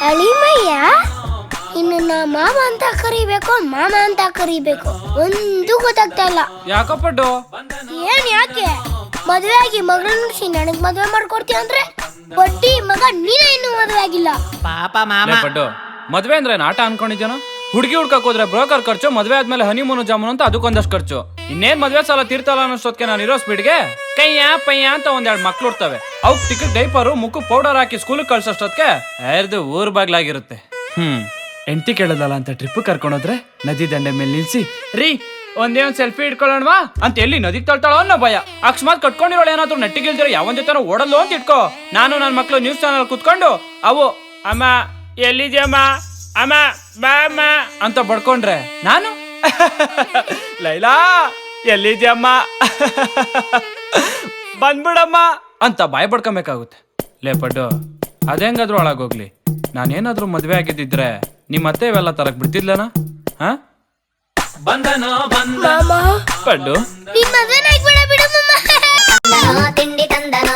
ಅಳಿಮಯ್ಯ ಇನ್ನು ನಾ ಮಾಮ ಅಂತ ಕರಿಬೇಕು ಮಾಮ ಅಂತ ಕರಿಬೇಕು ಒಂದು ಗೊತ್ತಾಗ್ತಾ ಇಲ್ಲ. ಯಾಕಪ್ಪಡ್ಡು? ಏನ್ ಯಾಕೆ ಮದ್ವೆ ಆಗಿ ಮಗಳನ್ನ ನುಡಿಸಿ ನನಗ್ ಮದ್ವೆ ಮಾಡ್ಕೊಡ್ತೀಯ ಅಂದ್ರೆ ಬಡ್ಡಿ ಮಗ ನೀನೇ ಇನ್ನು ಮದ್ವೆ ಆಗಿಲ್ಲ. ಪಾಪ ಮಾಮ. ಪಡ್ಡು ಮದ್ವೆ ಅಂದ್ರೆ ಆಟ ಅನ್ಕೊಂಡಿದ್ಯಾನೋ? ಹುಡುಗಿ ಹುಡ್ಕಕ್ ಹೋದ್ರೆ ಬ್ರೋಕರ್ ಖರ್ಚು, ಮದ್ವೆ ಆದ್ಮೇಲೆ ಹನಿಮೂನು ಜಾಮೂನು ಅಂತ ಅದಕ್ಕೊಂದಷ್ಟು ಖರ್ಚು. ಇನ್ನೇನ್ ಮದ್ವೆ ಸಾಲ ತೀರ್ತಲ್ಲ ಅನ್ನೋಷ್ಟೊತ್ತಿಗೆ ನಾನು ಇರೋ ಸ್ಪೀಡ್ಗೆ ಕೈಯ ಪಯ್ಯ ಅಂತ ಒಂದೆರಡು ಮಕ್ಳು ಇರ್ತವೆ. ಅವಕ್ ಟಿಕೆಟ್ ಡೈಪರು ಮುಖ ಪೌಡರ್ ಹಾಕಿ ಸ್ಕೂಲ್ ಕಳ್ಸೋಷ್ಟೊತ್ತಿಗೆ ಐರ್ದು ಊರ್ ಬಾಗ್ಲಾಗಿರುತ್ತೆ. ಹೆಂಡತಿ ಕೇಳೋದಲ್ಲ ಅಂತ ಟ್ರಿಪ್ ಕರ್ಕೊಂಡೋದ್ರೆ ನದಿ ದಂಡೆ ಮೇಲೆ ನಿಲ್ಸಿ ರೀ ಒಂದೇ ಒಂದ್ ಸೆಲ್ಫಿ ಇಟ್ಕೊಳ್ಳೋಣವಾ ಅಂತ ಎಲ್ಲಿ ನದಿಗೆ ತಳ್ತಾಳೋ ಅನ್ನೋ ಭಯ. ಅಕಸ್ಮಾತ್ ಕಟ್ಕೊಂಡಿರೋಳು ಏನಾದ್ರು ನೆಟ್ಟಿಗಿಲ್ದಿರೋ ಯಾವನ್ ಜೊತೆ ಓಡಲ್ಲು ಅಂತ ಇಟ್ಕೋ. ನಾನು ನನ್ನ ಮಕ್ಳು ನ್ಯೂಸ್ ಚಾನಲ್ ಕುತ್ಕೊಂಡು ಅವು ಅಮ್ಮ ಎಲ್ಲಿದ್ಯಮ್ಮ ಅಮ್ಮ ಬಾ ಅಮ್ಮ ಅಂತ ಬಡ್ಕೊಂಡ್ರೆ ನಾನು ಲೈಲಾ ಎಲ್ಲಿದ್ಯಮ್ಮ ಬಂದ್ಬಿಡಮ್ಮ ಅಂತ ಬಾಯ್ ಬಡ್ಕೊಬೇಕಾಗುತ್ತೆ. ಲೇ ಪಡ್ಡು ಅದೇಂಗಾದ್ರೂ ಒಳಗೋಗ್ಲಿ, ನಾನೇನಾದ್ರೂ ಮದ್ವೆ ಆಗಿದ್ದಿದ್ರೆ ನಿಮ್ಮತ್ತೆ ಇವೆಲ್ಲ ತರಕ್ ಬಿಡ್ತಿದ್ಲನ? ಹಾ ಮಾಮ ಪಡ್ಡು ನಿನ್ ಮದ್ವೆನ ಆಗ್ಬೇಡ ಬಿಡು ಮಾಮ. ತಿಂಡಿ ತಂದನ